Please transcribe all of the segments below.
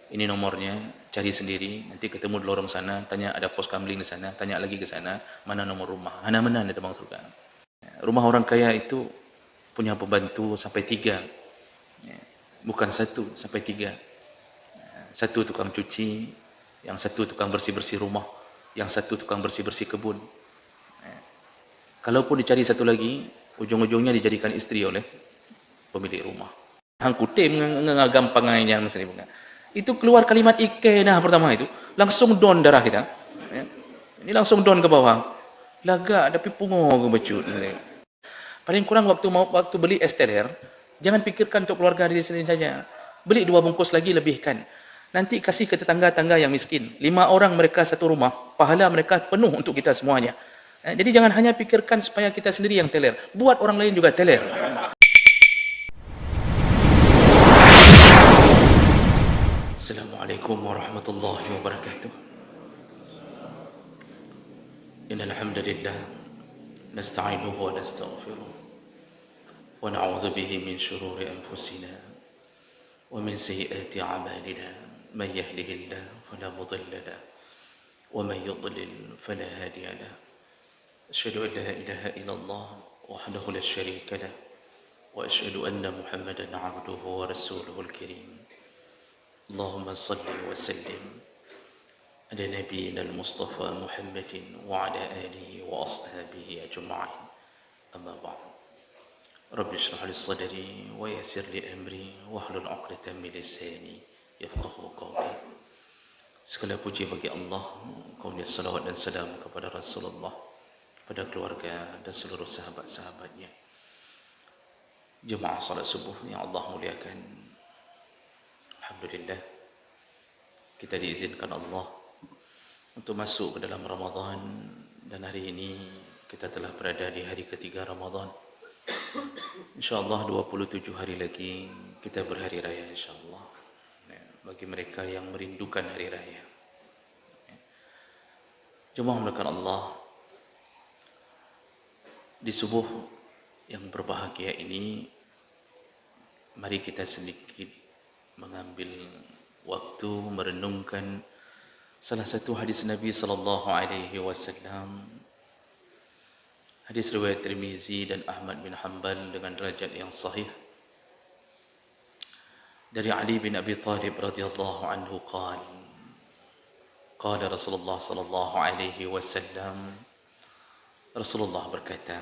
ini nomornya, cari sendiri, nanti ketemu di lorong sana, tanya ada pos kamling di sana, tanya lagi ke sana, mana nomor rumah, mana-mana ada bang surga. Rumah orang kaya itu punya pembantu sampai 3, bukan 1 sampai 3. 1 tukang cuci, yang 1 tukang bersih-bersih rumah, yang 1 tukang bersih-bersih kebun. Kalaupun dicari 1 lagi, ujung-ujungnya dijadikan istri oleh pemilik rumah. Hang kutim gampang yang itu keluar kalimat ike dah pertama itu, langsung down darah kita. Ya. Ini langsung down ke bawah. Lagak tapi pungo ke becut. Paling kurang waktu beli es teler, jangan pikirkan untuk keluarga diri sendiri saja. Beli 2 bungkus lagi lebihkan. Nanti kasih ke tetangga-tetangga yang miskin. 5 orang mereka 1 rumah, pahala mereka penuh untuk kita semuanya. Jadi jangan hanya pikirkan supaya kita sendiri yang teler, buat orang lain juga teler. Assalamualaikum warahmatullahi wabarakatuh. Innal hamdalillah nasta'inuhu wa nastaghfiruh wa na'udzu bihi min shururi anfusina wa min sayyiati a'malina. Man yahdihillahu fala mudilla lahu wa man yudlil fala hadiya lahu. Asyhadu an la ilaha illallah wahdahu la syarika lahu wa asyhadu anna Muhammadan 'abduhu wa rasuluhul karim. Allahumma shalli wa sallim ala nabiyyina al-Mustafa Muhammadin wa ala alihi wa ashabihi ajma'in. Amma ba'd. Rabbi shrah li sadri wa yassir li amri wahlul 'uqdatam min lisani yafqahu qawli. Segala puji bagi Allah, kaunnya salawat dan salam kepada Rasulullah, pada keluarga dan seluruh sahabat-sahabatnya. Jemaah salat subuh yang Allah muliakan, alhamdulillah kita diizinkan Allah untuk masuk ke dalam Ramadan, dan hari ini kita telah berada di hari ketiga Ramadan. InsyaAllah 27 hari lagi kita berhari raya insyaAllah. Bagi mereka yang merindukan hari raya, jemaah melakukan Allah, di subuh yang berbahagia ini, mari kita sedikit mengambil waktu merenungkan salah satu hadis Nabi sallallahu alaihi wasallam, hadis riwayat Tirmizi dan Ahmad bin Hanbal dengan derajat yang sahih, dari Ali bin Abi Thalib radhiyallahu anhu qala Rasulullah sallallahu alaihi wasallam, Rasulullah berkata,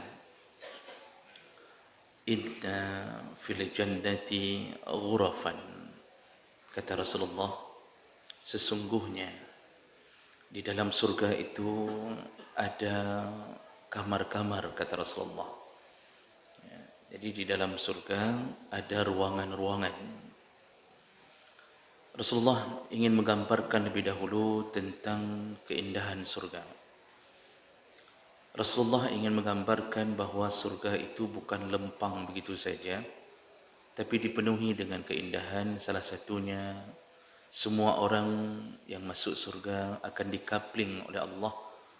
inna fil jannati ghurafan, kata Rasulullah, sesungguhnya di dalam surga itu ada kamar-kamar, kata Rasulullah. Jadi di dalam surga ada ruangan-ruangan. Rasulullah ingin menggambarkan lebih dahulu tentang keindahan surga. Rasulullah ingin menggambarkan bahawa surga itu bukan lempang begitu saja, tapi dipenuhi dengan keindahan. Salah satunya, semua orang yang masuk surga akan dikapling oleh Allah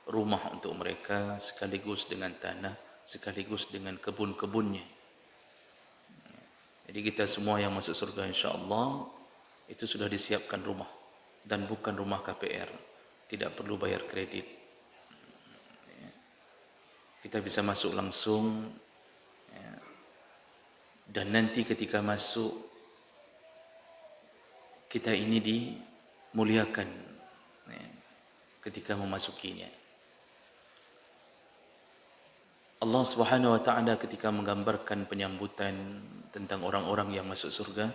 rumah untuk mereka, sekaligus dengan tanah, sekaligus dengan kebun-kebunnya. Jadi kita semua yang masuk surga insya-Allah itu sudah disiapkan rumah, dan bukan rumah KPR, tidak perlu bayar kredit. Kita bisa masuk langsung, dan nanti ketika masuk, kita ini dimuliakan ketika memasukinya. Allah Subhanahu wa taala ketika menggambarkan penyambutan tentang orang-orang yang masuk surga,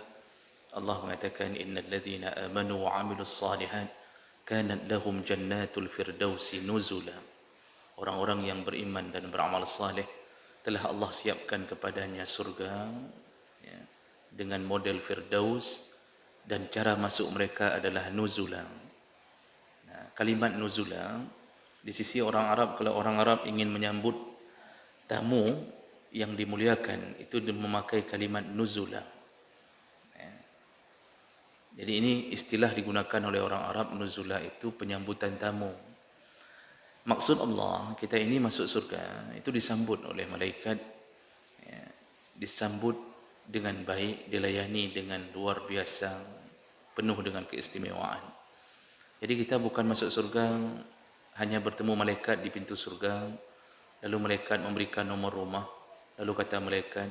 Allah mengatakan, innal ladzina amanu wa 'amilus shalihat kanat lahum jannatul firdausi nuzula. Orang-orang yang beriman dan beramal saleh telah Allah siapkan kepadanya surga dengan model firdaus, dan cara masuk mereka adalah nuzula. Kalimat nuzula di sisi orang Arab, kalau orang Arab ingin menyambut tamu yang dimuliakan, itu memakai kalimat nuzula. Jadi ini istilah digunakan oleh orang Arab, nuzula itu penyambutan tamu. Maksud Allah, kita ini masuk surga, itu disambut oleh malaikat, disambut dengan baik, dilayani dengan luar biasa. penuh dengan keistimewaan. Jadi kita bukan masuk surga hanya bertemu malaikat di pintu surga, lalu malaikat memberikan nomor rumah, lalu kata malaikat,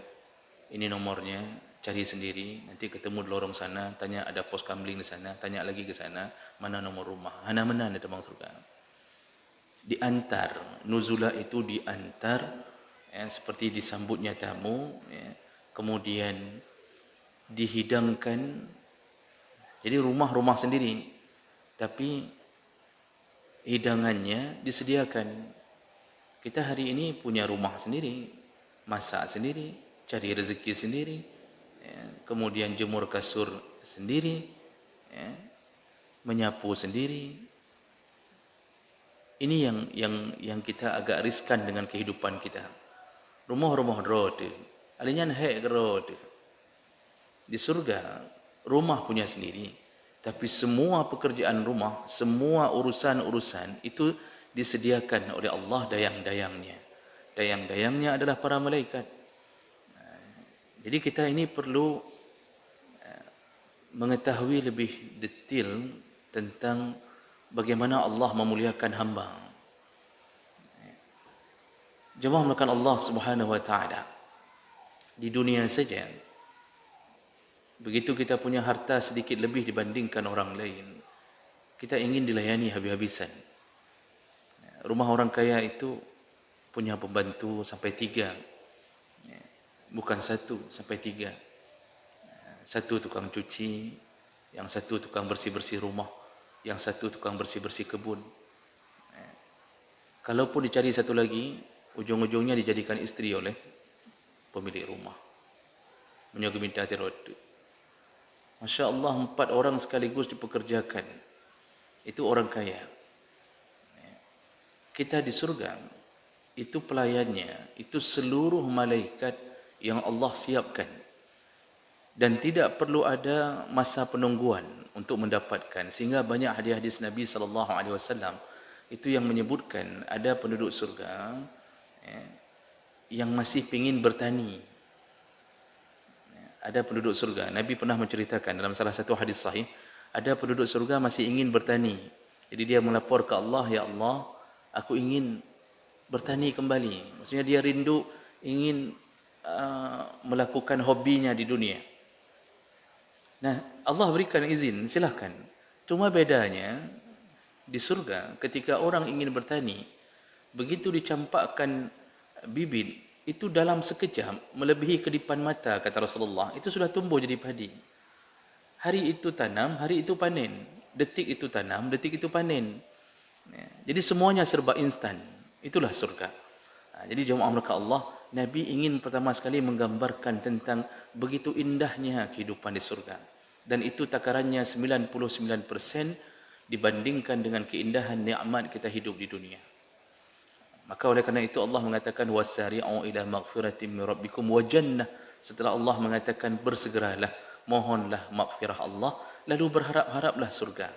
ini nomornya, cari sendiri, nanti ketemu di lorong sana, tanya ada pos kamling di sana, tanya lagi ke sana, mana nomor rumah. Hana-mana ada terbang surga. Diantar, nuzulah itu diantar, ya, seperti disambutnya tamu, ya, kemudian dihidangkan. Jadi rumah-rumah sendiri, tapi hidangannya disediakan. Kita hari ini punya rumah sendiri, masak sendiri, cari rezeki sendiri, ya, kemudian jemur kasur sendiri, ya, menyapu sendiri. Ini yang kita agak riskan dengan kehidupan kita. Rumah-rumah road, alinyan hek road. Di surga, rumah punya sendiri, tapi semua pekerjaan rumah, semua urusan-urusan itu disediakan oleh Allah dayang-dayangnya. Dayang-dayangnya adalah para malaikat. Jadi kita ini perlu mengetahui lebih detail tentang bagaimana Allah memuliakan hamba. Jemaah melakukan Allah Subhanahu wa taala. Di dunia saja, begitu kita punya harta sedikit lebih dibandingkan orang lain, kita ingin dilayani habis-habisan. Rumah orang kaya itu punya pembantu sampai 3, bukan 1 sampai 3. 1 tukang cuci, yang 1 tukang bersih-bersih rumah, yang 1 tukang bersih-bersih kebun. Kalaupun dicari 1 lagi, ujung-ujungnya dijadikan istri oleh pemilik rumah. Menyogeminta tirod. Masya Allah, 4 orang sekaligus dipekerjakan. Itu orang kaya. Kita di surga, itu pelayannya, itu seluruh malaikat yang Allah siapkan. Dan tidak perlu ada masa penungguan untuk mendapatkan. Sehingga banyak hadis-hadis Nabi SAW itu yang menyebutkan ada penduduk surga yang masih ingin bertani. Ada penduduk surga, Nabi pernah menceritakan dalam salah satu hadis sahih, ada penduduk surga masih ingin bertani. Jadi dia melapor ke Allah, ya Allah, aku ingin bertani kembali. Maksudnya dia rindu ingin melakukan hobinya di dunia. Nah, Allah berikan izin, silahkan. Cuma bedanya di surga ketika orang ingin bertani, begitu dicampakkan bibit, itu dalam sekejap melebihi kedipan mata, kata Rasulullah, itu sudah tumbuh jadi padi. Hari itu tanam, hari itu panen. Detik itu tanam, detik itu panen. Jadi semuanya serba instan. Itulah surga. Jadi jemaah mereka Allah, Nabi ingin pertama sekali menggambarkan tentang begitu indahnya kehidupan di surga. Dan itu takarannya 99% dibandingkan dengan keindahan nikmat kita hidup di dunia. Maka oleh kerana itu Allah mengatakan wasari'u ila maghfiratin min rabbikum wa jannah. Setelah Allah mengatakan bersegeralah, mohonlah maghfirah Allah, lalu berharap-haraplah surga.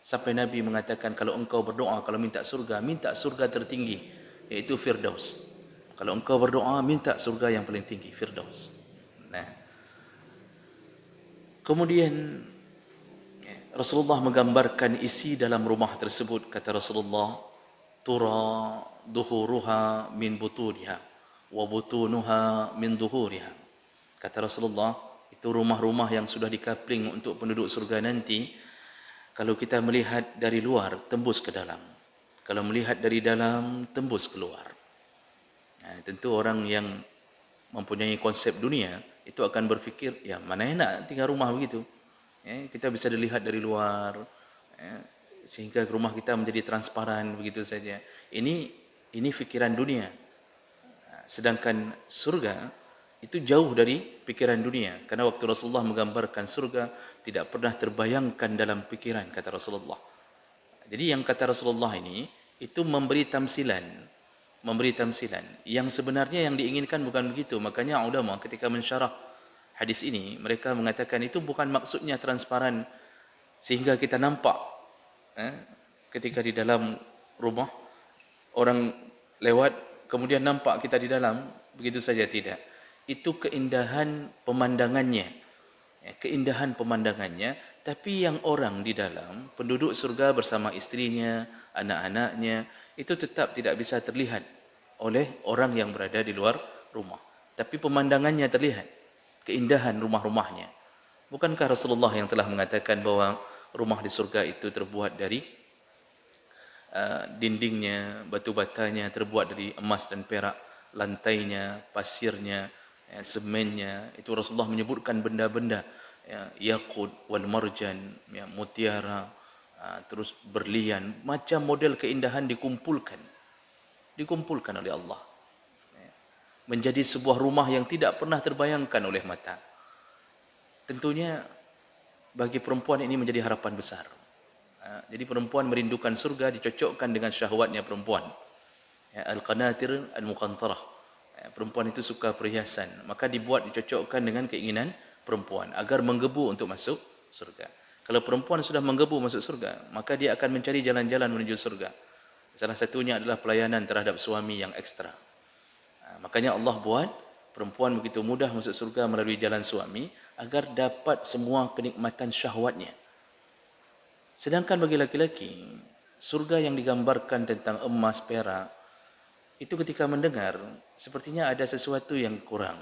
Sampai Nabi mengatakan kalau engkau berdoa, kalau minta surga tertinggi, iaitu Firdaus. Kalau engkau berdoa, minta surga yang paling tinggi, Firdaus. Nah, kemudian Rasulullah menggambarkan isi dalam rumah tersebut. Kata Rasulullah, tura duhuruha min butuniha wa butunuha min duhuriha. Kata Rasulullah, itu rumah-rumah yang sudah dikapling untuk penduduk surga nanti. Kalau kita melihat dari luar, tembus ke dalam. Kalau melihat dari dalam, tembus keluar. Nah, tentu orang yang mempunyai konsep dunia, itu akan berfikir, ya mana enak tinggal rumah begitu. Kita bisa dilihat dari luar, sehingga rumah kita menjadi transparan begitu saja. Ini fikiran dunia. Sedangkan surga itu jauh dari pikiran dunia. Karena waktu Rasulullah menggambarkan surga, tidak pernah terbayangkan dalam pikiran, kata Rasulullah. Jadi yang kata Rasulullah ini, itu memberi tamsilan. Yang sebenarnya yang diinginkan bukan begitu. Makanya ulama ketika mensyarah hadis ini, mereka mengatakan itu bukan maksudnya transparan sehingga kita nampak ketika di dalam rumah orang lewat kemudian nampak kita di dalam, begitu saja tidak. Itu keindahan pemandangannya, Tapi yang orang di dalam, penduduk surga bersama istrinya, anak-anaknya, itu tetap tidak bisa terlihat oleh orang yang berada di luar rumah. Tapi pemandangannya terlihat, keindahan rumah-rumahnya. Bukankah Rasulullah yang telah mengatakan bahawa rumah di surga itu terbuat dari dindingnya, batu batanya terbuat dari emas dan perak, lantainya, pasirnya, semennya. Itu Rasulullah menyebutkan benda-benda, yaqut wal marjan, mutiara, terus berlian, macam model keindahan dikumpulkan oleh Allah, menjadi sebuah rumah yang tidak pernah terbayangkan oleh mata. Tentunya bagi perempuan ini menjadi harapan besar. Jadi perempuan merindukan surga dicocokkan dengan syahwatnya perempuan. Al-qanatir al-muqantarah. Perempuan itu suka perhiasan, maka dibuat dicocokkan dengan keinginan perempuan agar menggebu untuk masuk surga. Kalau perempuan sudah menggebu masuk surga, maka dia akan mencari jalan-jalan menuju surga. Salah satunya adalah pelayanan terhadap suami yang ekstra. Makanya Allah buat perempuan begitu mudah masuk surga melalui jalan suami agar dapat semua kenikmatan syahwatnya. Sedangkan bagi laki-laki, surga yang digambarkan tentang emas, perak, itu ketika mendengar, sepertinya ada sesuatu yang kurang.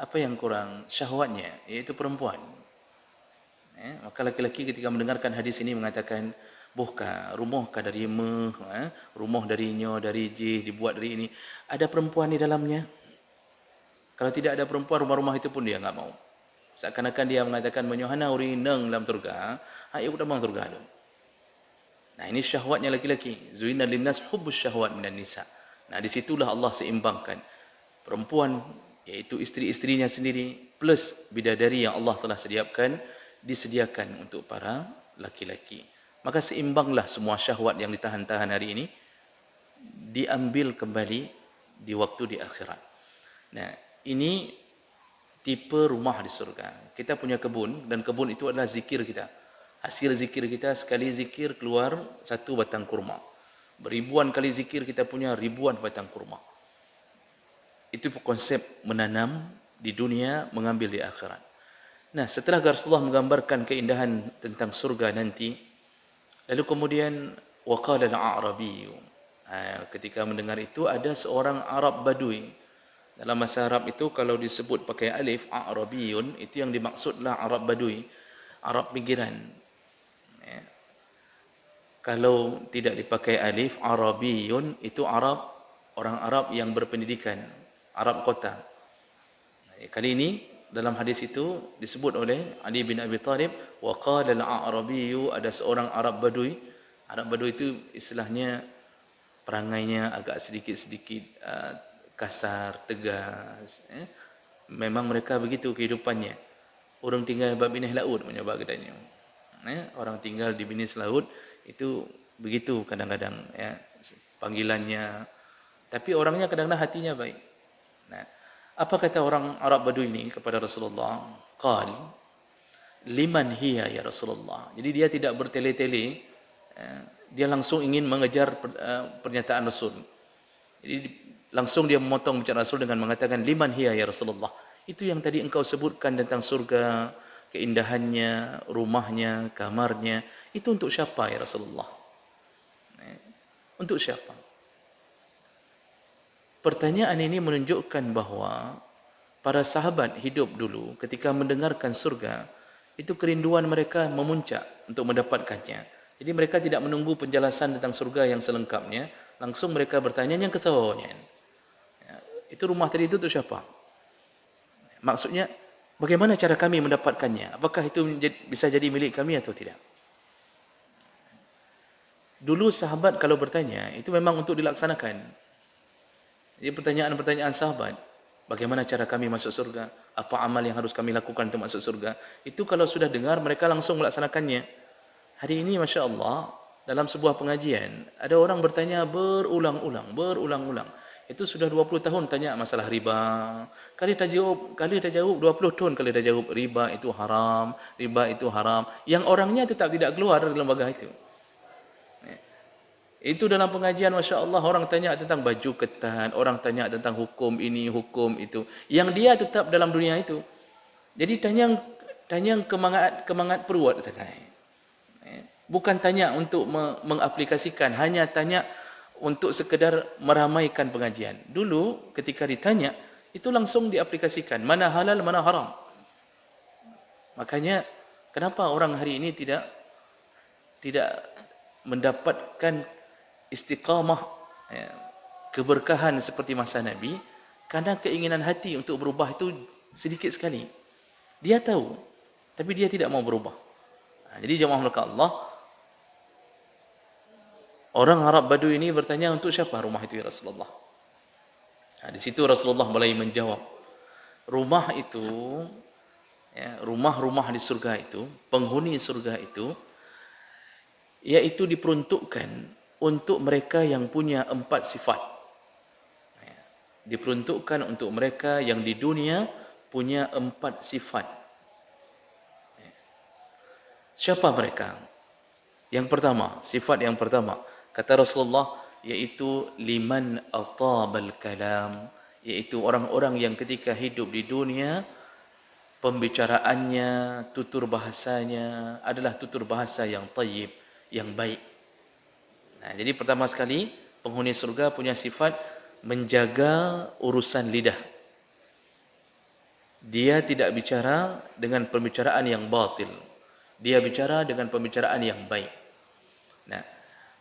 Apa yang kurang? Syahwatnya, iaitu perempuan. Maka laki-laki ketika mendengarkan hadis ini mengatakan, buhkah, rumahkah dari rumah dari nyo, dari jih, dibuat dari ini. Ada perempuan di dalamnya? Kalau tidak ada perempuan, rumah-rumah itu pun dia enggak mau. Seakan-akan dia mengatakan, menyohana uri neng dalam surga, ayo udah bang surga tu. Nah, ini syahwatnya laki-laki. Zuina linnas hubbus syahwat minan nisa. Nah, disitulah Allah seimbangkan perempuan, yaitu isteri-istrinya sendiri, plus bidadari yang Allah telah disediakan untuk para laki-laki. Maka seimbanglah semua syahwat yang ditahan-tahan hari ini, diambil kembali di waktu di akhirat. Nah, ini tipe rumah di surga. Kita punya kebun, dan kebun itu adalah zikir kita. Hasil zikir kita, sekali zikir keluar satu batang kurma. Beribuan kali zikir kita punya ribuan batang kurma. Itu konsep menanam di dunia, mengambil di akhirat. Nah, setelah Rasulullah menggambarkan keindahan tentang surga nanti, lalu kemudian waqala al-a'rabiyyu. Ketika mendengar itu, ada seorang Arab Badui. Dalam bahasa Arab itu kalau disebut pakai alif, A'rabiyun, itu yang dimaksudlah Arab Badui, Arab pinggiran. Kalau tidak dipakai alif, Arabiyun, itu Arab, orang Arab yang berpendidikan, Arab kota. Kali ini dalam hadis itu disebut oleh Ali bin Abi Thalib, wa qala al-a'rabiyyu, ada seorang Arab Badui. Arab Badui itu istilahnya perangainya agak sedikit-sedikit kasar, tegas. Memang mereka begitu kehidupannya. Orang tinggal bab binih laut menyebab katanya. Orang tinggal di binis laut itu begitu kadang-kadang, panggilannya. Tapi orangnya kadang-kadang hatinya baik. Nah, apa kata orang Arab Badui ini kepada Rasulullah? Qal, liman hiya ya Rasulullah. Jadi dia tidak bertele-tele, dia langsung ingin mengejar pernyataan Rasul. Jadi langsung dia memotong bicara Rasul dengan mengatakan, liman hiya ya Rasulullah. Itu yang tadi engkau sebutkan tentang surga, keindahannya, rumahnya, kamarnya, itu untuk siapa ya Rasulullah? Untuk siapa? Pertanyaan ini menunjukkan bahawa para sahabat hidup dulu ketika mendengarkan surga, itu kerinduan mereka memuncak untuk mendapatkannya. Jadi mereka tidak menunggu penjelasan tentang surga yang selengkapnya, langsung mereka bertanya yang kesawanya. Itu rumah tadi itu untuk siapa? Maksudnya, bagaimana cara kami mendapatkannya? Apakah itu bisa jadi milik kami atau tidak? Dulu sahabat kalau bertanya, itu memang untuk dilaksanakan. Jadi pertanyaan-pertanyaan sahabat, bagaimana cara kami masuk surga? Apa amal yang harus kami lakukan untuk masuk surga? Itu kalau sudah dengar, mereka langsung melaksanakannya. Hari ini, Masya Allah, dalam sebuah pengajian, ada orang bertanya berulang-ulang. Itu sudah 20 tahun tanya masalah riba. Kali tak jawab 20 tahun kali tak jawab riba itu haram. Yang orangnya tetap tidak keluar dari lembaga itu. Itu dalam pengajian, Masya Allah, orang tanya tentang baju ketat, orang tanya tentang hukum ini, hukum itu. Yang dia tetap dalam dunia itu. Jadi Tanya kemangat peruat tanai. Bukan tanya untuk mengaplikasikan, hanya tanya untuk sekedar meramaikan pengajian. Dulu ketika ditanya, itu langsung diaplikasikan, mana halal, mana haram. Makanya kenapa orang hari ini tidak mendapatkan istiqamah, keberkahan seperti masa Nabi, karena keinginan hati untuk berubah itu sedikit sekali. Dia tahu, tapi dia tidak mau berubah. Jadi jemaah maka Allah, orang Arab Badui ini bertanya, untuk siapa rumah itu ya Rasulullah? Di situ Rasulullah mulai menjawab, rumah itu, rumah-rumah di surga itu, penghuni surga itu, yaitu diperuntukkan untuk mereka yang punya 4 sifat. Diperuntukkan untuk mereka yang di dunia punya 4 sifat. Siapa mereka? Yang pertama, sifat yang pertama, kata Rasulullah, yaitu liman atabal kalam, yaitu orang-orang yang ketika hidup di dunia, pembicaraannya, tutur bahasanya adalah tutur bahasa yang tayyib, yang baik. Jadi pertama sekali, penghuni surga punya sifat menjaga urusan lidah. Dia tidak bicara dengan pembicaraan yang batil. Dia bicara dengan pembicaraan yang baik.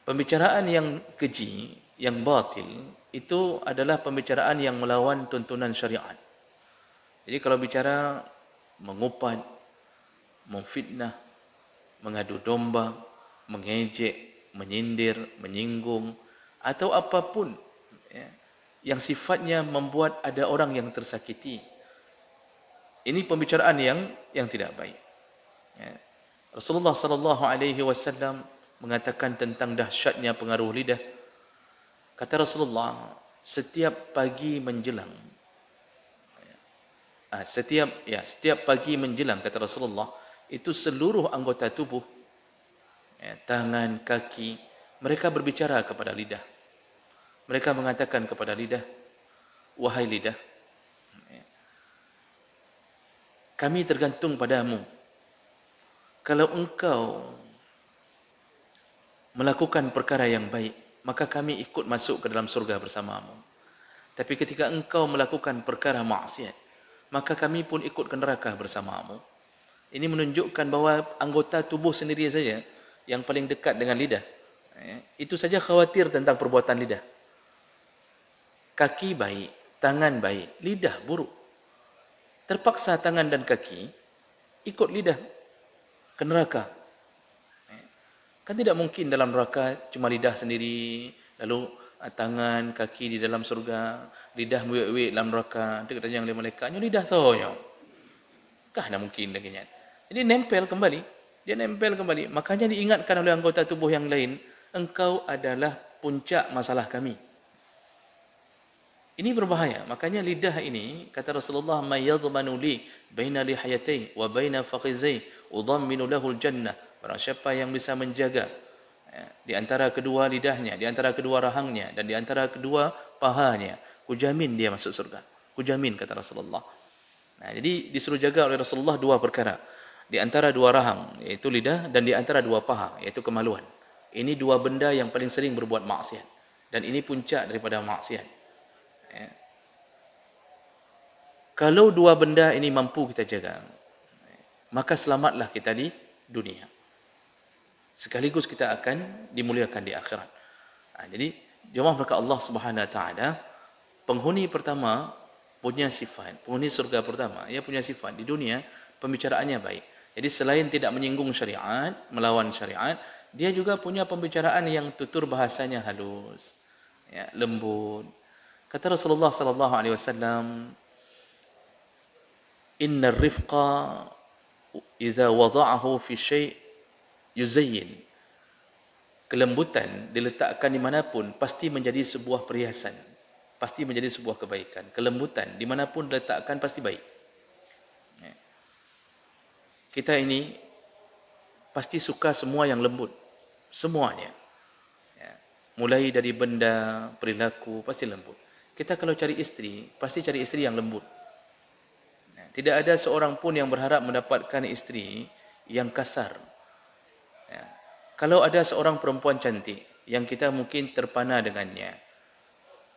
Pembicaraan yang keji, yang batil, itu adalah pembicaraan yang melawan tuntunan syariat. Jadi kalau bicara mengupat, memfitnah, mengadu domba, mengejek, menyindir, menyinggung, atau apapun yang sifatnya membuat ada orang yang tersakiti, ini pembicaraan yang tidak baik. Rasulullah sallallahu alaihi wasallam mengatakan tentang dahsyatnya pengaruh lidah. Kata Rasulullah, setiap pagi menjelang, setiap pagi menjelang, kata Rasulullah, itu seluruh anggota tubuh, tangan, kaki, mereka berbicara kepada lidah. Mereka mengatakan kepada lidah, wahai lidah, kami tergantung padamu. Kalau engkau melakukan perkara yang baik, maka kami ikut masuk ke dalam surga bersamamu. Tapi ketika engkau melakukan perkara maksiat, maka kami pun ikut ke neraka bersamamu. Ini menunjukkan bahawa anggota tubuh sendiri saja yang paling dekat dengan lidah, itu saja khawatir tentang perbuatan lidah. Kaki baik, tangan baik, lidah buruk. Terpaksa tangan dan kaki ikut lidah ke neraka. Kan tidak mungkin dalam neraka cuma lidah sendiri, lalu tangan, kaki di dalam surga, lidah muik-muik dalam neraka. Dia kata yang malaikat, lidah sahaja. Kah tidak mungkin lagi. Jadi nempel kembali. Dia nempel kembali. Makanya diingatkan oleh anggota tubuh yang lain, engkau adalah puncak masalah kami. Ini berbahaya. Makanya lidah ini, kata Rasulullah, may yadmanu li baina lihayatai wa baina fakhizai udhamminu lahul jannah. Barang siapa yang bisa menjaga di antara kedua lidahnya, di antara kedua rahangnya, dan di antara kedua pahanya, kujamin dia masuk surga. Kujamin, kata Rasulullah. Jadi disuruh jaga oleh Rasulullah 2 perkara. Di antara 2 rahang, yaitu lidah, dan di antara 2 paha, yaitu kemaluan. Ini 2 benda yang paling sering berbuat maksiat. Dan ini puncak daripada maksiat. Kalau 2 benda ini mampu kita jaga, maka selamatlah kita di dunia. Sekaligus kita akan dimuliakan di akhirat. Jadi jemaah maka Allah Subhanahu wa taala, penghuni pertama punya sifat, penghuni surga pertama, ia punya sifat di dunia pembicaraannya baik. Jadi selain tidak menyinggung syariat, melawan syariat, dia juga punya pembicaraan yang tutur bahasanya halus, lembut. Kata Rasulullah sallallahu alaihi wasallam, innar rifqa idza wada'ahu fi syai' yuzayyin. Kelembutan diletakkan dimanapun pasti menjadi sebuah perhiasan, pasti menjadi sebuah kebaikan. Kelembutan dimanapun diletakkan pasti baik. Kita ini pasti suka semua yang lembut, semuanya. Mulai dari benda, perilaku pasti lembut. Kita kalau cari istri, pasti cari istri yang lembut. Tidak ada seorang pun yang berharap mendapatkan isteri yang kasar. Ya. Kalau ada seorang perempuan cantik yang kita mungkin terpana dengannya,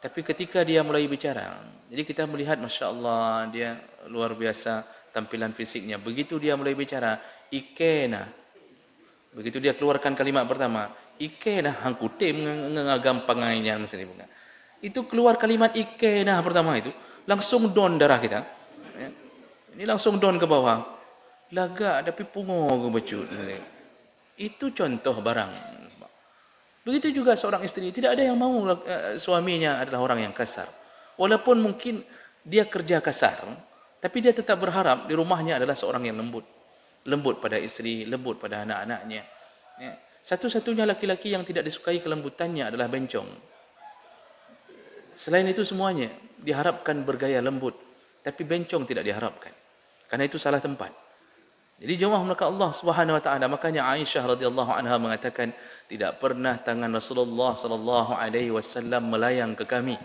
tapi ketika dia mulai bicara, jadi kita melihat Masya Allah, dia luar biasa tampilan fisiknya. Begitu dia mulai bicara, ikena. Begitu dia keluarkan kalimat pertama, ikena, hangkutim ngagampangnya misalnya bukan. Itu keluar kalimat ikena pertama itu, langsung down darah kita. Ya. Ini langsung down ke bawah. Lagak tapi pungo ke becut. Itu contoh barang. Begitu juga seorang isteri, tidak ada yang mau suaminya adalah orang yang kasar. Walaupun mungkin dia kerja kasar, tapi dia tetap berharap di rumahnya adalah seorang yang lembut. Lembut pada isteri, lembut pada anak-anaknya. Ya. Satu-satunya laki-laki yang tidak disukai kelembutannya adalah bencong. Selain itu semuanya diharapkan bergaya lembut, tapi bencong tidak diharapkan. Karena itu salah tempat. Jadi jemaah maka Allah Subhanahu wa taala, makanya Aisyah radhiyallahu anha mengatakan tidak pernah tangan Rasulullah sallallahu alaihi wasallam melayang ke kami.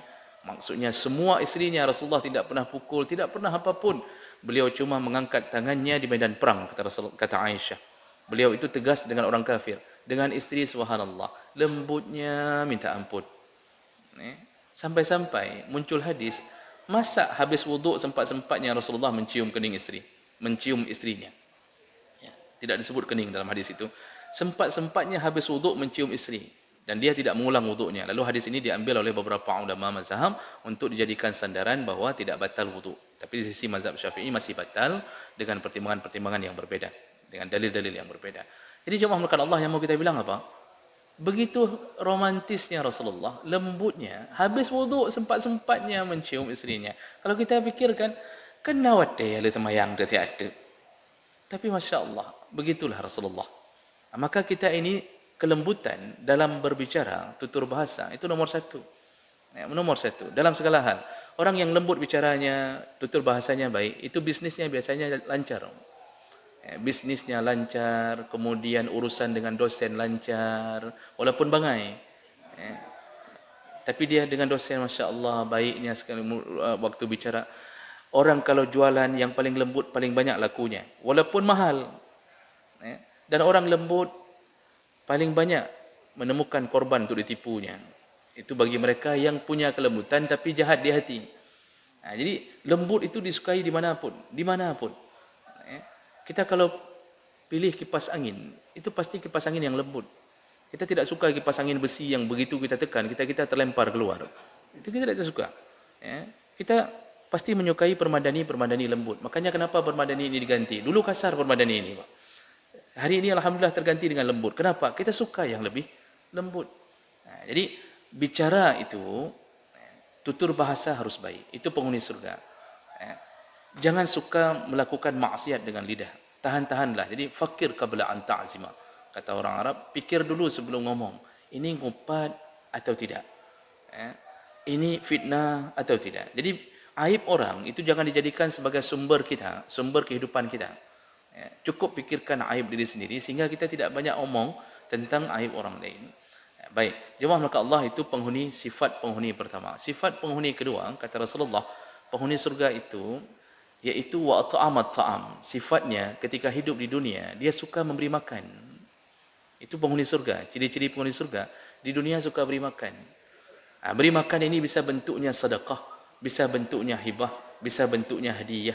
Maksudnya semua isterinya Rasulullah tidak pernah pukul, tidak pernah apapun. Beliau cuma mengangkat tangannya di medan perang, kata Aisyah. Beliau itu tegas dengan orang kafir, dengan isteri subhanallah, lembutnya minta ampun. Sampai-sampai muncul hadis, masa habis wuduk sempat-sempatnya Rasulullah mencium kening isteri, mencium istrinya. Tidak disebut kening dalam hadis itu. Sempat-sempatnya habis wuduk mencium isteri. Dan dia tidak mengulang wuduknya. Lalu hadis ini diambil oleh beberapa ulama mazhab untuk dijadikan sandaran bahawa tidak batal wuduk. Tapi di sisi mazhab Syafi'i masih batal dengan pertimbangan-pertimbangan yang berbeda. Dengan dalil-dalil yang berbeda. Jadi jemaah melakukan Allah yang mau kita bilang apa? Begitu romantisnya Rasulullah, lembutnya. Habis wuduk sempat-sempatnya mencium istrinya. Kalau kita fikirkan, kena wadai ada semayang dia tiada. Tapi Masya Allah, begitulah Rasulullah. Maka kita ini kelembutan dalam berbicara, tutur bahasa, itu nomor satu. Nomor satu, dalam segala hal. Orang yang lembut bicaranya, tutur bahasanya baik, itu bisnisnya biasanya lancar. Bisnisnya lancar, kemudian urusan dengan dosen lancar, walaupun bangai. Tapi dia dengan dosen, Masya Allah, baiknya sekali waktu bicara. Orang kalau jualan yang paling lembut, paling banyak lakunya. Walaupun mahal. Dan orang lembut, paling banyak menemukan korban untuk ditipunya. Itu bagi mereka yang punya kelembutan, tapi jahat di hati. Jadi, lembut itu disukai dimanapun. Dimanapun. Kita kalau pilih kipas angin, itu pasti kipas angin yang lembut. Kita tidak suka kipas angin besi yang begitu kita tekan, kita terlempar keluar. Itu kita tidak suka. Kita pasti menyukai permadani lembut. Makanya kenapa permadani ini diganti? Dulu kasar permadani ini, Pak. Hari ini alhamdulillah terganti dengan lembut. Kenapa? Kita suka yang lebih lembut. Jadi bicara itu, tutur bahasa harus baik. Itu penghuni surga. Jangan suka melakukan maksiat dengan lidah. Tahan-tahanlah. Jadi fakir qabla an ta'zima. Kata orang Arab, pikir dulu sebelum ngomong. Ini ngupat atau tidak? Ini fitnah atau tidak? Jadi aib orang itu jangan dijadikan sebagai sumber kita, sumber kehidupan kita. Cukup pikirkan aib diri sendiri sehingga kita tidak banyak omong tentang aib orang lain. Baik, jemaah maka Allah itu sifat penghuni pertama. Sifat penghuni kedua, kata Rasulullah, penghuni surga itu yaitu wa ta'amat ta'am. Sifatnya ketika hidup di dunia, dia suka memberi makan. Itu penghuni surga, ciri-ciri penghuni surga. Di dunia suka beri makan. Beri makan ini bisa bentuknya sedekah, bisa bentuknya hibah, bisa bentuknya hadiah.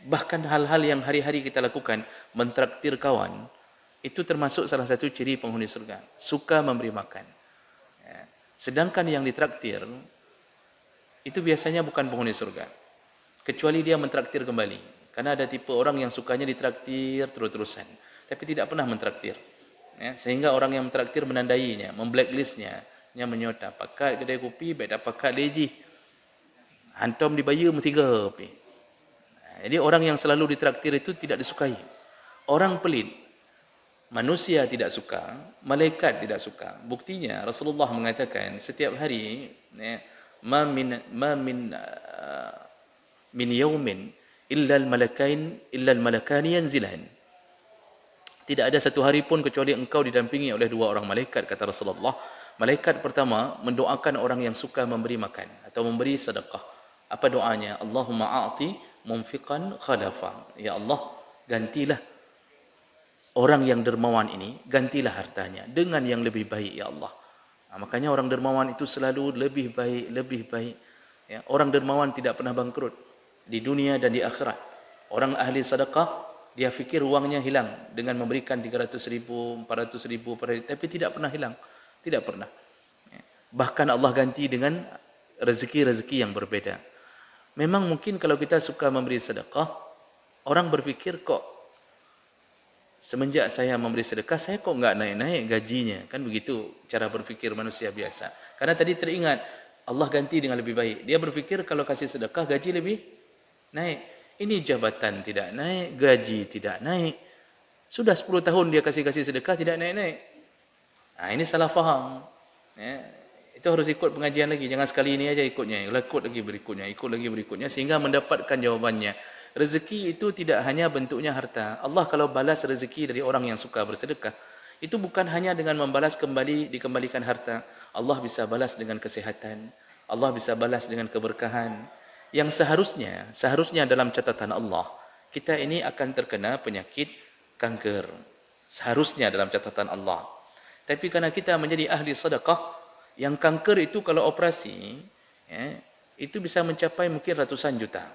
Bahkan hal-hal yang hari-hari kita lakukan, mentraktir kawan, itu termasuk salah satu ciri penghuni surga. Suka memberi makan. Sedangkan yang ditraktir, itu biasanya bukan penghuni surga. Kecuali dia mentraktir kembali. Karena ada tipe orang yang sukanya ditraktir terus-terusan. Tapi tidak pernah mentraktir. Sehingga orang yang mentraktir menandainya, memblacklistnya. Nya menyota, pakat kedai kopi, baik dapat pakat leji. Hantam dibayar metiga. Jadi orang yang selalu ditraktir itu tidak disukai. Orang pelit, manusia tidak suka, malaikat tidak suka. Buktinya Rasulullah mengatakan setiap hari, ma min yaumin illa al-malakani yanzilan. Tidak ada satu hari pun kecuali engkau didampingi oleh dua orang malaikat, kata Rasulullah. Malaikat pertama mendoakan orang yang suka memberi makan atau memberi sedekah. Apa doanya? Allahumma a'ti munfiqan khalafa. Ya Allah, gantilah orang yang dermawan ini, gantilah hartanya dengan yang lebih baik, ya Allah. Makanya orang dermawan itu selalu lebih baik, lebih baik. Ya, orang dermawan tidak pernah bangkrut di dunia dan di akhirat. Orang ahli sedekah, dia fikir uangnya hilang dengan memberikan 300.000, 400.000 per hari, tapi tidak pernah hilang. Tidak pernah. Ya. Bahkan Allah ganti dengan rezeki-rezeki yang berbeda. Memang mungkin kalau kita suka memberi sedekah, orang berfikir kok semenjak saya memberi sedekah, saya kok enggak naik-naik gajinya. Kan begitu cara berfikir manusia biasa. Karena tadi teringat, Allah ganti dengan lebih baik. Dia berfikir kalau kasih sedekah, gaji lebih naik. Ini jabatan tidak naik, gaji tidak naik. Sudah 10 tahun dia kasih-kasih sedekah, tidak naik-naik. Nah, ini salah faham. Ya. Itu harus ikut pengajian lagi. Jangan sekali ini aja ikutnya. Ikut lagi berikutnya, ikut lagi berikutnya. Sehingga mendapatkan jawabannya. Rezeki itu tidak hanya bentuknya harta. Allah kalau balas rezeki dari orang yang suka bersedekah, itu bukan hanya dengan membalas kembali, dikembalikan harta. Allah bisa balas dengan kesehatan. Allah bisa balas dengan keberkahan. Yang seharusnya dalam catatan Allah, kita ini akan terkena penyakit kanker. Seharusnya dalam catatan Allah. Tapi karena kita menjadi ahli sedekah, yang kanker itu kalau operasi, ya, itu bisa mencapai mungkin ratusan juta.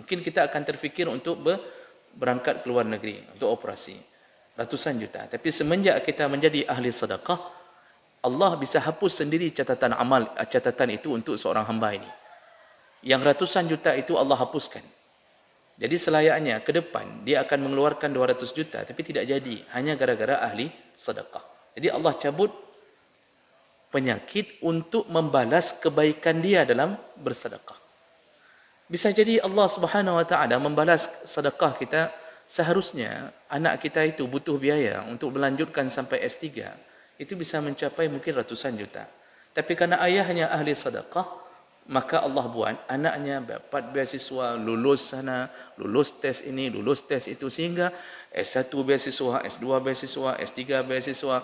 Mungkin kita akan terfikir untuk berangkat ke luar negeri untuk operasi. Ratusan juta. Tapi semenjak kita menjadi ahli sedekah, Allah bisa hapus sendiri catatan amal, catatan itu untuk seorang hamba ini. Yang ratusan juta itu Allah hapuskan. Jadi selayaknya ke depan dia akan mengeluarkan 200 juta tapi tidak jadi. Hanya gara-gara ahli sedekah. Jadi Allah cabut penyakit untuk membalas kebaikan dia dalam bersedekah. Bisa jadi Allah Subhanahu Wa Taala membalas sedekah kita. Seharusnya anak kita itu butuh biaya untuk melanjutkan sampai S3. Itu bisa mencapai mungkin ratusan juta. Tapi karena ayahnya ahli sedekah, maka Allah buat anaknya dapat beasiswa, lulus sana, lulus tes ini, lulus tes itu, sehingga S1 beasiswa, S2 beasiswa, S3 beasiswa.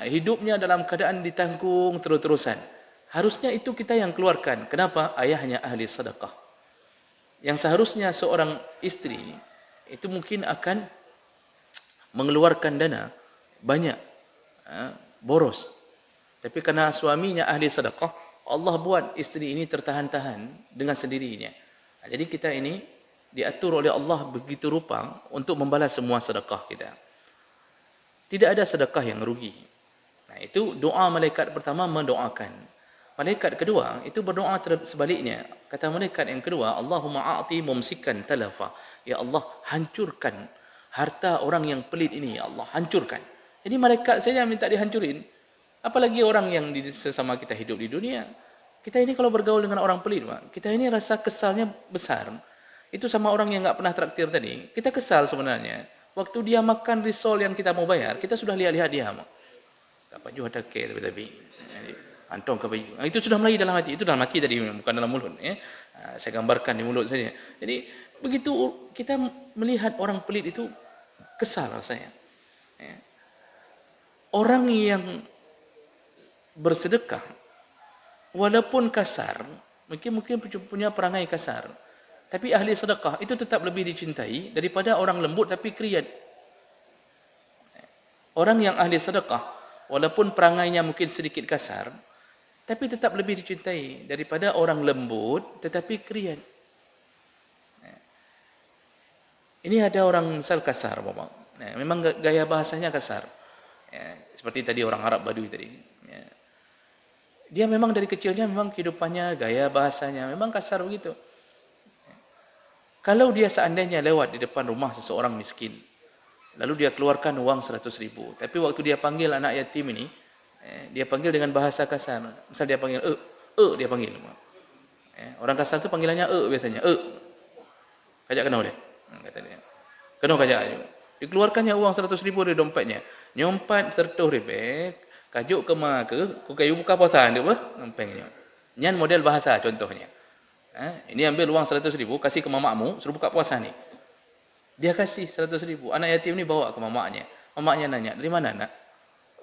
Hidupnya dalam keadaan ditanggung terus-terusan. Harusnya itu kita yang keluarkan. Kenapa? Ayahnya ahli sedekah. Yang seharusnya seorang istri itu mungkin akan mengeluarkan dana banyak, boros. Tapi karena suaminya ahli sedekah, Allah buat istri ini tertahan-tahan dengan sendirinya. Jadi kita ini diatur oleh Allah begitu rupa untuk membalas semua sedekah kita. Tidak ada sedekah yang rugi. Nah, itu doa malaikat pertama mendoakan. Malaikat kedua itu berdoa sebaliknya. Kata malaikat yang kedua, Allahumma a'ti mumsikan talafa. Ya Allah, hancurkan harta orang yang pelit ini. Ya Allah, hancurkan. Jadi malaikat saja minta dihancurin. Apalagi orang yang sesama kita hidup di dunia. Kita ini kalau bergaul dengan orang pelit, kita ini rasa kesalnya besar. Itu sama orang yang enggak pernah traktir tadi. Kita kesal sebenarnya. Waktu dia makan risol yang kita mau bayar, kita sudah lihat-lihat dia. Tak baju ada ke tapi. Antong ke baju. Itu sudah mulai dalam hati. Itu dalam hati tadi, bukan dalam mulut. Ya. Saya gambarkan di mulut saja. Jadi, begitu kita melihat orang pelit itu, kesal rasanya. Ya. Orang yang bersedekah, walaupun kasar, mungkin punya perangai kasar, tapi ahli sedekah itu tetap lebih dicintai daripada orang lembut tapi kriat. Orang yang ahli sedekah, walaupun perangainya mungkin sedikit kasar, tapi tetap lebih dicintai daripada orang lembut tetapi kriat. Ini ada orang misal kasar, Bapak. Memang gaya bahasanya kasar. Seperti tadi orang Arab Badui tadi. Dia memang dari kecilnya memang kehidupannya, gaya bahasanya memang kasar begitu. Kalau dia seandainya lewat di depan rumah seseorang miskin, lalu dia keluarkan uang 100.000, tapi waktu dia panggil anak yatim ini, dia panggil dengan bahasa kasar. Misal dia panggil dia panggil. Orang kasar tu panggilannya biasanya. Kajak kena boleh? Kata dia. Kena kajak. Dikeluarkannya uang 100.000 dari dompetnya. Nyompat 100.000, kajuk ke mak ke, ku kayu buka posan dia apa? Ngempengnya. Nyan model bahasa contohnya. Ini ambil uang 100.000, kasih ke mamakmu, suruh buka puasa ni. Dia kasih 100.000. Anak yatim ni bawa ke mamaknya. Mamaknya nanya, dari mana nak?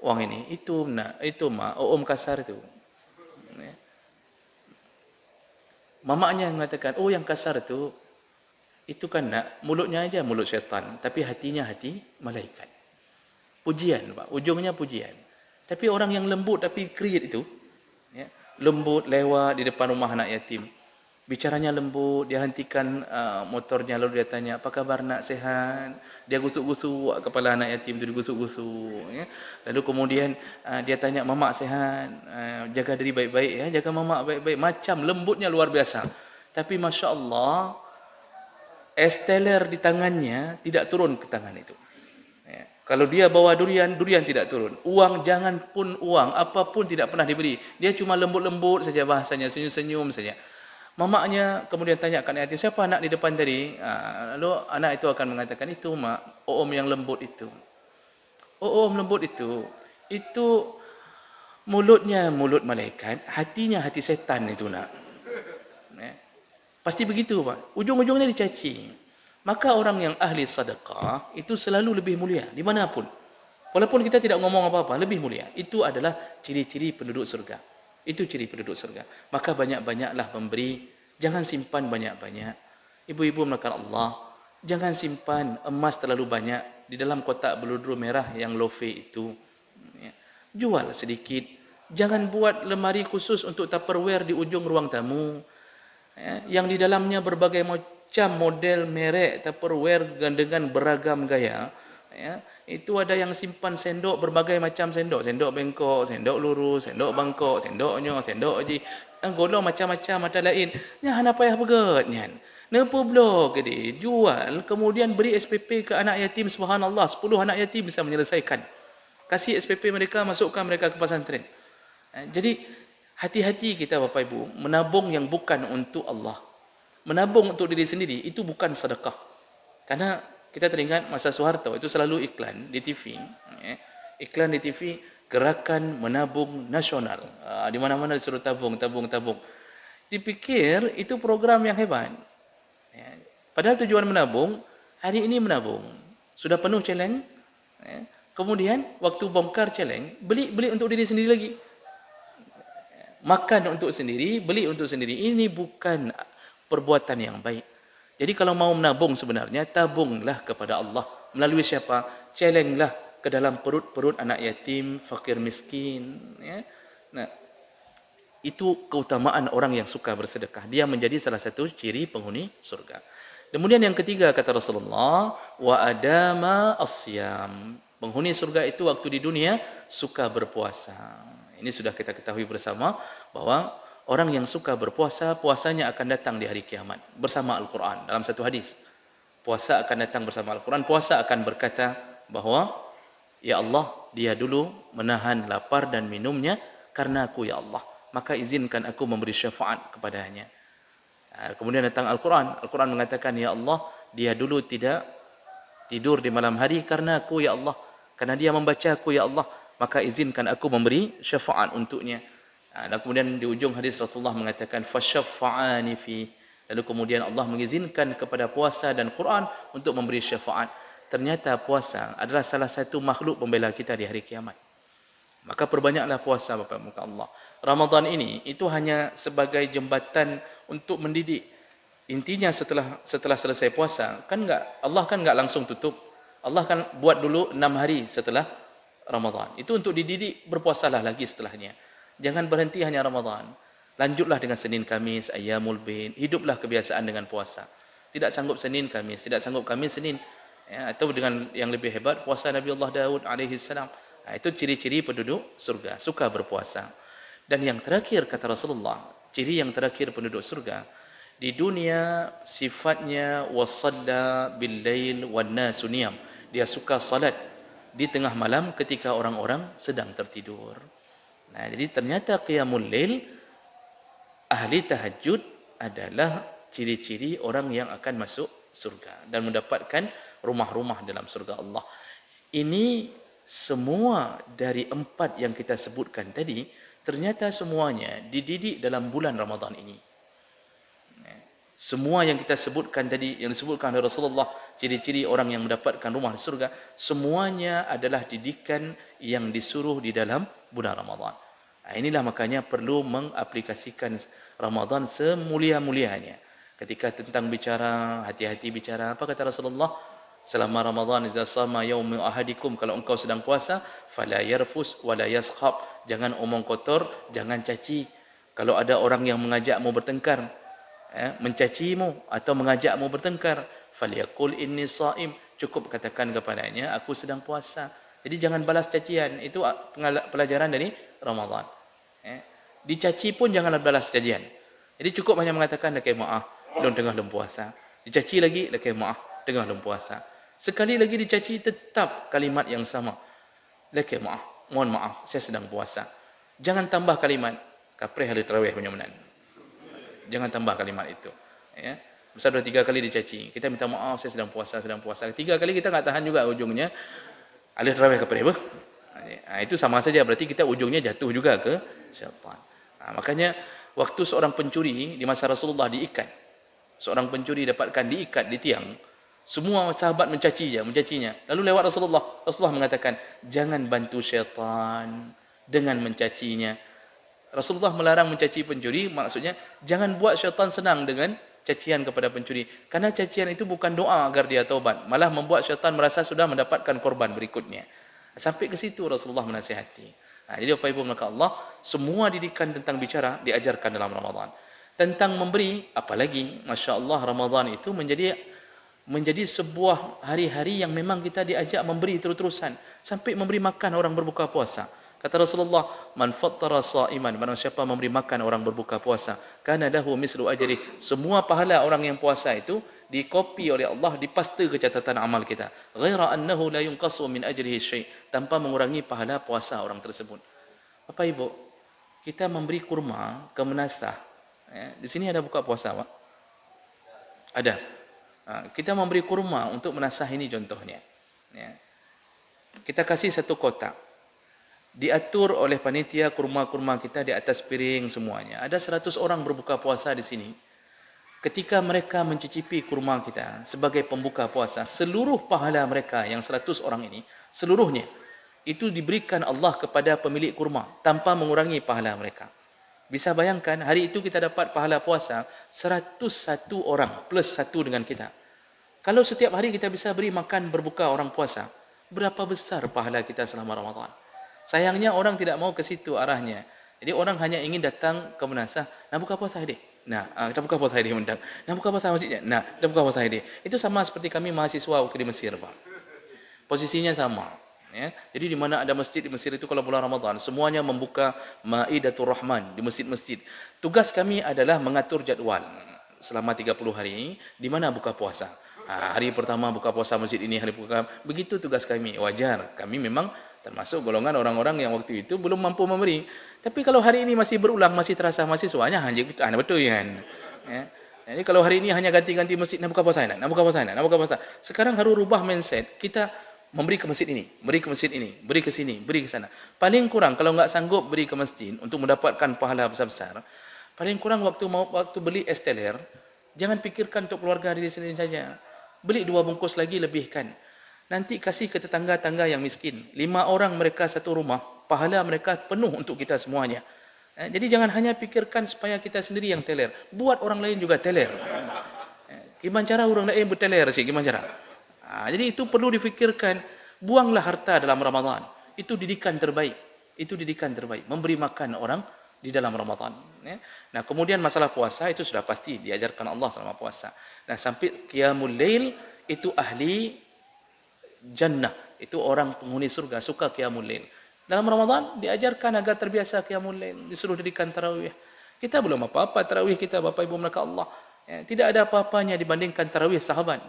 Uang ini, itu nak, itu mak, om kasar itu. Mamaknya mengatakan, yang kasar itu Itu kan mulutnya aja mulut syaitan, tapi hatinya hati malaikat. Pujian, Pak. Ujungnya pujian. Tapi orang yang lembut tapi kerit itu, ya, lembut lewat di depan rumah anak yatim. Bicaranya lembut, dia hentikan motornya lalu dia tanya, "Apa kabar nak, sehat?" Dia gusuk-gusuk kepala anak yatim itu, digusuk-gusuk, ya. Lalu kemudian dia tanya, "Mamak sehat? Jaga diri baik-baik ya, jaga mamak baik-baik." Macam lembutnya luar biasa. Tapi masya-Allah, esteller di tangannya tidak turun ke tangan itu. Ya. Kalau dia bawa durian, durian tidak turun. Uang, jangan pun uang, apapun tidak pernah diberi. Dia cuma lembut-lembut saja bahasanya, senyum-senyum saja. Mamaknya kemudian tanyakan yatim, "Siapa anak di depan tadi?" Lalu anak itu akan mengatakan, "Itu mak, Om yang lembut itu." Om lembut itu mulutnya mulut malaikat, hatinya hati setan itu nak. Ya. Pasti begitu, Pak. Ujung-ujungnya dicaci. Maka orang yang ahli sedekah itu selalu lebih mulia dimanapun. Walaupun kita tidak ngomong apa-apa, lebih mulia. Itu adalah ciri-ciri penduduk surga. Itu ciri penduduk surga. Maka banyak-banyaklah memberi. Jangan simpan banyak-banyak. Ibu-ibu melakukan Allah. Jangan simpan emas terlalu banyak di dalam kotak beludru merah yang lofe itu. Ya. Jual sedikit. Jangan buat lemari khusus untuk Tupperware di ujung ruang tamu. Ya. Yang di dalamnya berbagai macam model merek Tupperware dengan beragam gaya. Ya, itu ada yang simpan sendok berbagai macam sendok, sendok bengkok, sendok lurus, sendok bangkok, sendoknya, sendok je, golong macam-macam ada lain. Nya hana payah begat nyan. Nepo blok dia jual, kemudian beri SPP ke anak yatim, subhanallah, 10 anak yatim bisa menyelesaikan. Kasih SPP mereka, masukkan mereka ke pesantren. Jadi hati-hati kita Bapak Ibu, menabung yang bukan untuk Allah. Menabung untuk diri sendiri itu bukan sedekah. Karena kita teringat masa Soeharto itu selalu iklan di TV, ya. Iklan di TV, gerakan menabung nasional. Di mana-mana disuruh tabung. Dipikir itu program yang hebat. Ya. Padahal tujuan menabung, hari ini menabung. Sudah penuh celeng, ya. Kemudian waktu bongkar celeng, beli untuk diri sendiri lagi. Makan untuk sendiri, beli untuk sendiri. Ini bukan perbuatan yang baik. Jadi kalau mau menabung sebenarnya, tabunglah kepada Allah. Melalui siapa? Celenglah ke dalam perut-perut anak yatim, fakir miskin. Ya. Nah, itu keutamaan orang yang suka bersedekah. Dia menjadi salah satu ciri penghuni surga. Kemudian yang ketiga kata Rasulullah, wa adama asyam. Penghuni surga itu waktu di dunia suka berpuasa. Ini sudah kita ketahui bersama bahwa orang yang suka berpuasa, puasanya akan datang di hari kiamat bersama Al-Quran. Dalam satu hadis, puasa akan datang bersama Al-Quran. Puasa akan berkata bahawa, "Ya Allah, dia dulu menahan lapar dan minumnya karena aku, ya Allah. Maka izinkan aku memberi syafaat kepadanya." Kemudian datang Al-Quran. Al-Quran mengatakan, "Ya Allah, dia dulu tidak tidur di malam hari karena aku, ya Allah. Karena dia membaca aku, ya Allah. Maka izinkan aku memberi syafaat untuknya." Dan kemudian di ujung hadis Rasulullah mengatakan fasyaffa'ani fi. Lalu kemudian Allah mengizinkan kepada puasa dan Quran untuk memberi syafaat. Ternyata puasa adalah salah satu makhluk pembela kita di hari kiamat. Maka perbanyaklah puasa Bapak muka Allah. Ramadan ini itu hanya sebagai jembatan untuk mendidik. Intinya setelah selesai puasa, Allah kan enggak langsung tutup. Allah kan buat dulu 6 hari setelah Ramadan. Itu untuk dididik, berpuasalah lagi setelahnya. Jangan berhenti hanya Ramadan. Lanjutlah dengan Senin Kamis, Ayyamul Bid. Hiduplah kebiasaan dengan puasa. Tidak sanggup Senin Kamis, tidak sanggup Kamis Senin. Ya, atau dengan yang lebih hebat, puasa Nabi Allah Daud alaihi salam. Itu ciri-ciri penduduk surga, suka berpuasa. Dan yang terakhir kata Rasulullah, ciri yang terakhir penduduk surga, di dunia sifatnya wasalla bil-lail wan-nasu niyam. Dia suka salat di tengah malam ketika orang-orang sedang tertidur. Nah, jadi ternyata qiyamul lail, ahli tahajud adalah ciri-ciri orang yang akan masuk surga dan mendapatkan rumah-rumah dalam surga Allah. Ini semua dari 4 yang kita sebutkan tadi, ternyata semuanya dididik dalam bulan Ramadan ini. Semua yang kita sebutkan tadi, yang disebutkan oleh Rasulullah, ciri-ciri orang yang mendapatkan rumah di surga, semuanya adalah didikan yang disuruh di dalam bulan Ramadan. Inilah makanya perlu mengaplikasikan Ramadan semulia-mulianya. Ketika tentang bicara, hati-hati bicara. Apa kata Rasulullah? Selama Ramadan, idza sama yaumu ahadikum, kalau engkau sedang puasa, fala yarfus wala yaskhab, jangan omong kotor, jangan caci. Kalau ada orang yang mengajakmu bertengkar, mencacimu atau mengajakmu bertengkar, falyaqul inni shaim, cukup katakan kepadanya aku sedang puasa. Jadi jangan balas cacian. Itu pelajaran dari Ramadan. Dicaci pun janganlah balas cacian. Jadi cukup hanya mengatakan lekeh maaf, belum tengah dalam puasa. Dicaci lagi, lekeh maaf, tengah dalam puasa. Sekali lagi dicaci, tetap kalimat yang sama. Lekeh maaf, mohon maaf, saya sedang puasa. Jangan tambah kalimat, kapreh hari tarawih punya menan. Jangan tambah kalimat itu. Ya. Misal 2-3 kali dicaci, kita minta maaf, saya sedang puasa, sedang puasa. 3 kali kita enggak tahan juga ujungnya. Alih tarawih kapreh apa? Itu sama saja, berarti kita ujungnya jatuh juga ke syaitan. Makanya waktu seorang pencuri di masa Rasulullah diikat, seorang pencuri dapatkan diikat di tiang, semua sahabat mencacinya. Lalu lewat Rasulullah mengatakan, jangan bantu syaitan dengan mencacinya. Rasulullah melarang mencaci pencuri, maksudnya jangan buat syaitan senang dengan cacian kepada pencuri. Karena cacian itu bukan doa agar dia taubat, malah membuat syaitan merasa sudah mendapatkan korban berikutnya. Sampai ke situ Rasulullah menasihati. Jadi Bapak Ibu maka Allah, semua didikan tentang bicara diajarkan dalam Ramadan. Tentang memberi, apalagi Masya Allah Ramadan itu menjadi sebuah hari-hari yang memang kita diajak memberi terus-terusan. Sampai memberi makan orang berbuka puasa. Kata Rasulullah, man fattara sha'iman, barang siapa memberi makan orang berbuka puasa, kana lahu mislu ajri, semua pahala orang yang puasa itu dikopi oleh Allah, dipaste ke catatan amal kita. Ghaira annahu la yunqasu min ajrihi syai', tanpa mengurangi pahala puasa orang tersebut. Bapak Ibu, kita memberi kurma ke menasah. Di sini ada buka puasa, Pak? Ada. Kita memberi kurma untuk menasah ini contohnya. Kita kasih satu kotak. Diatur oleh panitia kurma-kurma kita di atas piring semuanya. Ada 100 orang berbuka puasa di sini. Ketika mereka mencicipi kurma kita sebagai pembuka puasa, seluruh pahala mereka yang 100 orang ini, seluruhnya, itu diberikan Allah kepada pemilik kurma tanpa mengurangi pahala mereka. Bisa bayangkan, hari itu kita dapat pahala puasa 101 orang plus 1 dengan kita. Kalau setiap hari kita bisa beri makan berbuka orang puasa, berapa besar pahala kita selama Ramadan? Sayangnya orang tidak mau ke situ arahnya. Jadi orang hanya ingin datang ke menasah, nak buka puasa hari. Kita buka puasa hari mendang. Nak buka puasa masjidnya. Kita buka puasa hari. Itu sama seperti kami mahasiswa waktu di Mesir, Pak. Posisinya sama. Jadi di mana ada masjid di Mesir itu kalau bulan Ramadan, semuanya membuka Maidatul Rahman di masjid-masjid. Tugas kami adalah mengatur jadual selama 30 hari di mana buka puasa. Hari pertama buka puasa masjid ini, hari buka, begitu tugas kami. Wajar, kami memang termasuk golongan orang-orang yang waktu itu belum mampu memberi. Tapi kalau hari ini masih berulang, masih terasa mahasiswanya, betul kan? Jadi kalau hari ini hanya ganti-ganti masjid, nak buka puasa, nak buka puasa, nak buka puasa. Sekarang harus rubah mindset, kita memberi ke masjid ini, beri ke masjid ini, beri ke sini, beri ke sana. Paling kurang kalau enggak sanggup beri ke masjid untuk mendapatkan pahala besar-besar, paling kurang waktu beli es teler, jangan pikirkan untuk keluarga diri sendiri saja. Beli 2 bungkus lagi, lebihkan. Nanti kasih ke tetangga-tetangga yang miskin. 5 orang mereka satu rumah, pahala mereka penuh untuk kita semuanya. Jadi jangan hanya pikirkan supaya kita sendiri yang teler. Buat orang lain juga teler. Gimana cara orang lain berteler sih? Gimana cara? Jadi itu perlu difikirkan. Buanglah harta dalam Ramadan. Itu didikan terbaik. Itu didikan terbaik. Memberi makan orang di dalam Ramadan. Nah, kemudian masalah puasa itu sudah pasti diajarkan Allah selama puasa. Nah, sampai qiyamul lail itu ahli jannah, itu orang penghuni surga, suka qiyamul lail. Dalam Ramadan diajarkan agar terbiasa qiyamul lail, disuruh dirikan tarawih. Kita belum apa-apa tarawih kita, Bapak Ibu maka Allah. Tidak ada apa-apanya dibandingkan tarawih sahabat.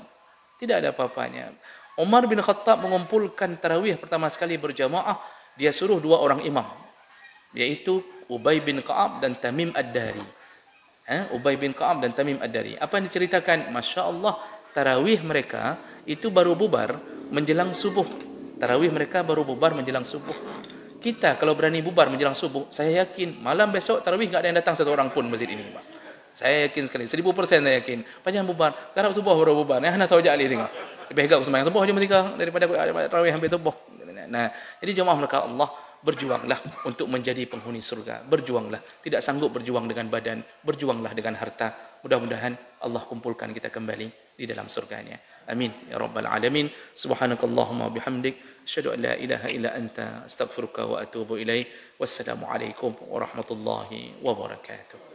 Tidak ada apa-apanya. Umar bin Khattab mengumpulkan tarawih pertama sekali berjamaah, dia suruh 2 orang imam, yaitu Ubay bin Ka'ab dan Tamim Ad-Dari. Ubay bin Ka'ab dan Tamim Ad-Dari. Apa yang diceritakan? Masya Allah, tarawih mereka itu baru bubar menjelang subuh. Tarawih mereka baru bubar menjelang subuh. Kita kalau berani bubar menjelang subuh, saya yakin malam besok tarawih enggak ada yang datang 1 orang pun masjid ini, Pak. Saya yakin sekali, 1000% saya yakin. Panjang bubar, karena subuh baru bubar. Hana tahu je ali tengok. Lebih agak sembahyang subuh aja mereka daripada tarawih hampir subuh. Nah, jadi jemaah mereka Allah, berjuanglah untuk menjadi penghuni surga. Berjuanglah. Tidak sanggup berjuang dengan badan, berjuanglah dengan harta. Mudah-mudahan Allah kumpulkan kita kembali di dalam surganya. Amin ya rabbal alamin. Subhanakallahumma bihamdik asyhadu an la ilaha illa anta astaghfiruka wa atubu ilaik. Wassalamu alaikum warahmatullahi wabarakatuh.